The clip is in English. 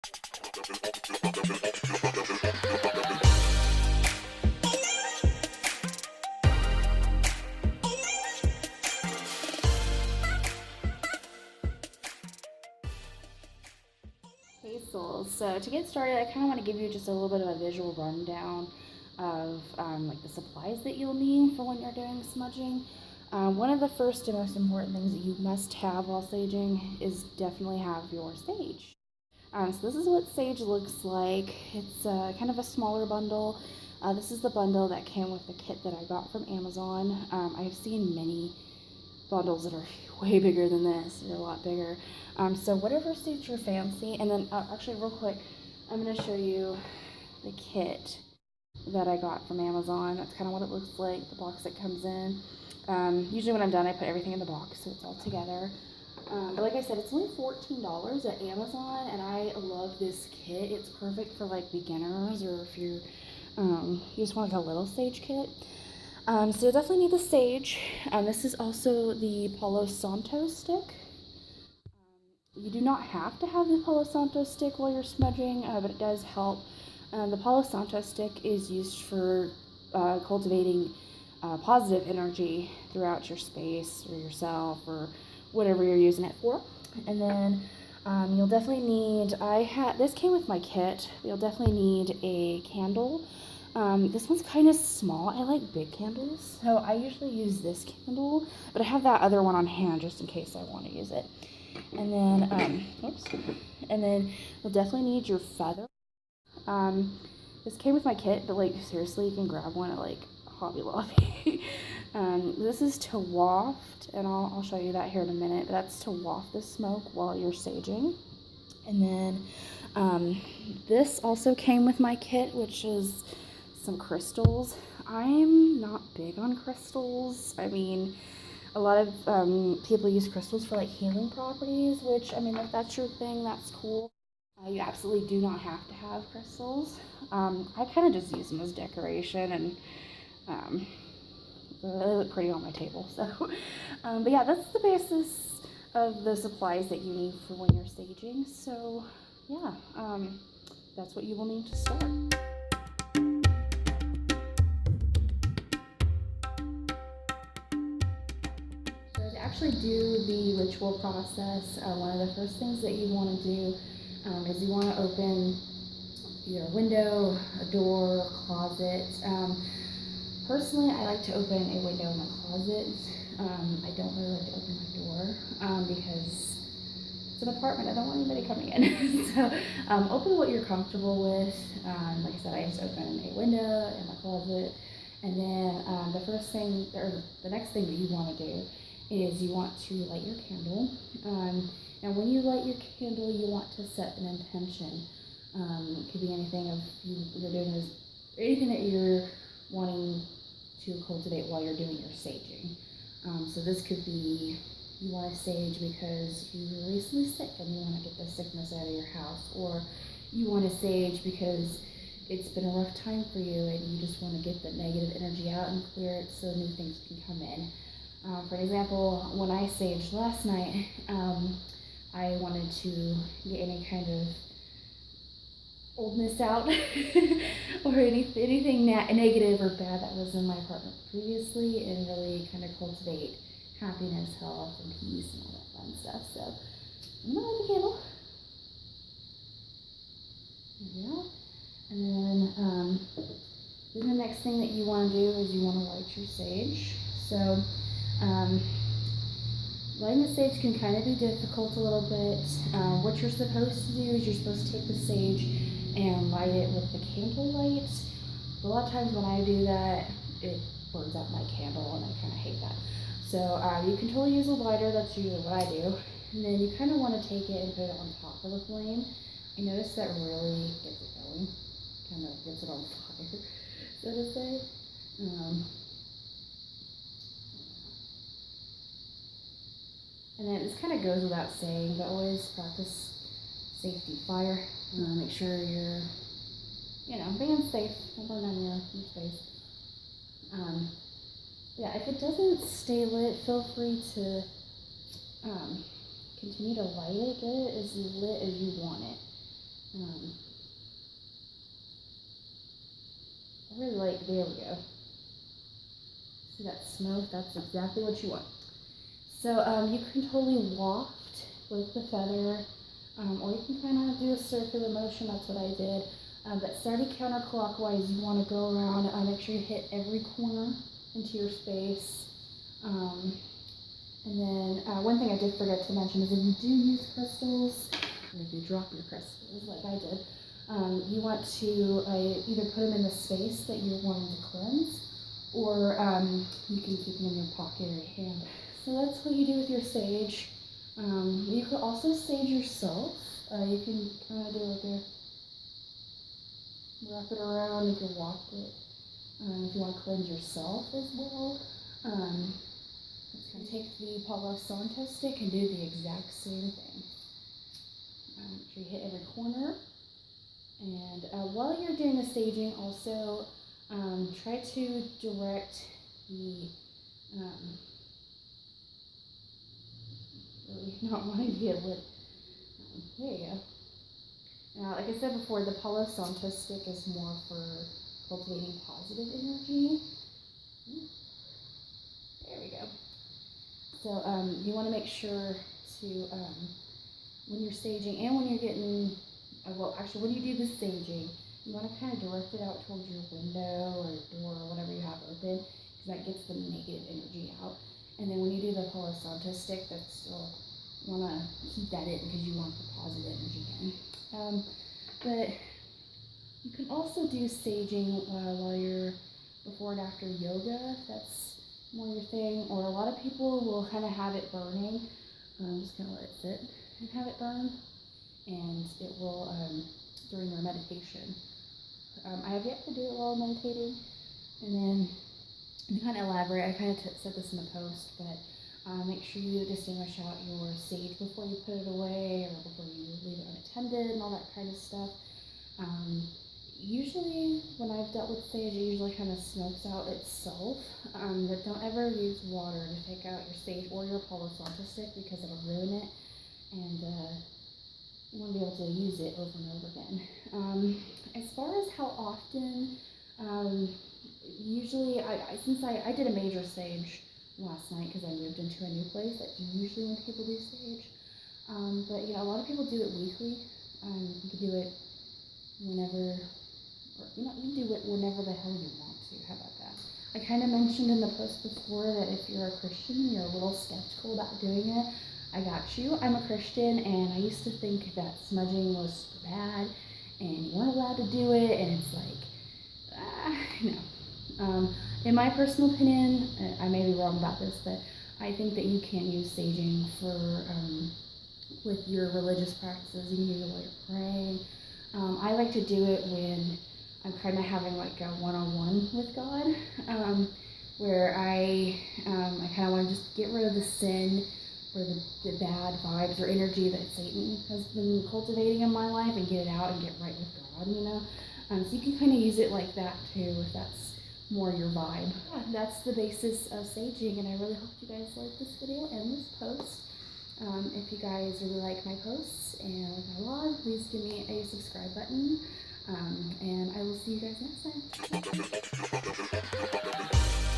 Hey Souls, so to get started, I kind of want to give you just a little bit of a visual rundown of like the supplies that you'll need for when you're doing smudging. One of the first and most important things that you must have while saging is definitely have your sage. So this is what sage looks like. It's kind of a smaller bundle. This is the bundle that came with the kit that I got from Amazon. I've seen many bundles that are way bigger than this. They're a lot bigger. So whatever suits your fancy. And then actually real quick, I'm going to show you the kit that I got from Amazon. That's kind of what it looks like, the box that comes in. Usually when I'm done, I put everything in the box so it's all together. But like I said, it's only $14 at Amazon, and I love this kit. It's perfect for like beginners, or if you just want like a little sage kit. So you'll definitely need the sage. This is also the Palo Santo stick. You do not have to have the Palo Santo stick while you're smudging, but it does help. The Palo Santo stick is used for cultivating positive energy throughout your space or yourself or whatever you're using it for. And then you'll definitely need, this came with my kit, you'll definitely need a candle. This one's kind of small. I like big candles, so I usually use this candle, but I have that other one on hand just in case I want to use it. And then, and then you'll definitely need your feather. This came with my kit, but like seriously, you can grab one at like Hobby Lobby. This is to waft, and I'll show you that here in a minute. That's to waft the smoke while you're saging. And then this also came with my kit, which is some crystals. I'm not big on crystals. I mean, a lot of people use crystals for like healing properties, which, I mean, if that's your thing, that's cool. You absolutely do not have to have crystals. I kind of just use them as decoration, and they look pretty on my table. So, but yeah, that's the basis of the supplies that you need for when you're staging. So, yeah, that's what you will need to start. So to actually do the ritual process, one of the first things that you want to do is you want to open either a window, a door, a closet. Personally, I like to open a window in my closet. I don't really like to open my door because it's an apartment. I don't want anybody coming in. So open what you're comfortable with. Like I said, I just open a window in my closet. And then the first thing, or the next thing that you want to do is you want to light your candle. And when you light your candle, you want to set an intention. It could be anything of you're doing this, anything that you're wanting to cultivate while you're doing your saging. So this could be you want to sage because you were recently sick and you want to get the sickness out of your house, or you want to sage because it's been a rough time for you and you just want to get the negative energy out and clear it so new things can come in. For example, when I saged last night, I wanted to get any kind of oldness out or anything negative or bad that was in my apartment previously, and really kind of cultivate happiness, health, and peace, and all that fun stuff. So I'm gonna light the candle. There we go. And then the next thing that you want to do is you want to light your sage. So lighting the sage can kind of be difficult a little bit. What you're supposed to do is you're supposed to take the sage and light it with the candle light. But a lot of times when I do that, it burns out my candle, and I kind of hate that. So you can totally use a lighter. That's usually what I do. And then you kind of want to take it and put it on top of the flame. I noticed that really gets it going, kind of gets it on fire, so to say. And then this kind of goes without saying, but always practice safety fire. Make sure you're, being safe. Don't burn down your space. Yeah, if it doesn't stay lit, feel free to continue to light it. Get it as lit as you want it. I really like, there we go. See that smoke? That's exactly what you want. So you can totally waft with the feather, or you can kind of do a circular motion. That's what I did. But starting counterclockwise, you want to go around, make sure you hit every corner into your space. And then one thing I did forget to mention is if you do use crystals, or if you drop your crystals like I did, you want to either put them in the space that you're wanting to cleanse, or you can keep them in your pocket or your hand. So that's what you do with your sage. You could also sage yourself. You can kind of do like a wrap it around. You can waft it if you want to cleanse yourself as well. Let's kind of take the Palo Santo stick and do the exact same thing. Make sure you hit every corner. And while you're doing the saging, also try to direct the really not wanting to get lit. There you go. Now, like I said before, the Palo Santo stick is more for cultivating positive energy. There we go. So you want to make sure to, when you're saging and when you're getting, well, actually, when you do the saging, you want to kind of direct it out towards your window or door or whatever you have open, because that gets the negative energy out. And then when you do the Palo Santo stick, that's still, you want to keep that in because you want the positive energy in. But you can also do saging while you're before and after yoga, if that's more your thing. Or a lot of people will kind of have it burning. Just kind of let it sit and have it burn, and it will during your meditation. I have yet to do it while meditating, and then to kind of elaborate, I kind of said this in the post, but make sure you distinguish out your sage before you put it away or before you leave it unattended and all that kind of stuff. Usually when I've dealt with sage, it usually kind of smokes out itself, but don't ever use water to take out your sage or your Palo Santo stick because it'll ruin it, and you want to be able to use it over and over again. As far as how often, usually since I did a major sage last night because I moved into a new place. That's usually when people do sage. But a lot of people do it weekly. You can do it whenever, or you can do it whenever the hell you want to. How about that? I kind of mentioned in the post before that if you're a Christian and you're a little skeptical about doing it, I got you. I'm a Christian, and I used to think that smudging was super bad and you weren't allowed to do it, and it's like, no. In my personal opinion, I may be wrong about this, but I think that you can't use saging for with your religious practices. You can use it while you're praying. I like to do it when I'm kind of having like a one-on-one with God, where I kind of want to just get rid of the sin or the bad vibes or energy that Satan has been cultivating in my life and get it out and get right with God, So you can kind of use it like that too, if that's more your vibe. Yeah, that's the basis of saging, and I really hope you guys like this video and this post. If you guys really like my posts and like my vlog, please give me a subscribe button, and I will see you guys next time.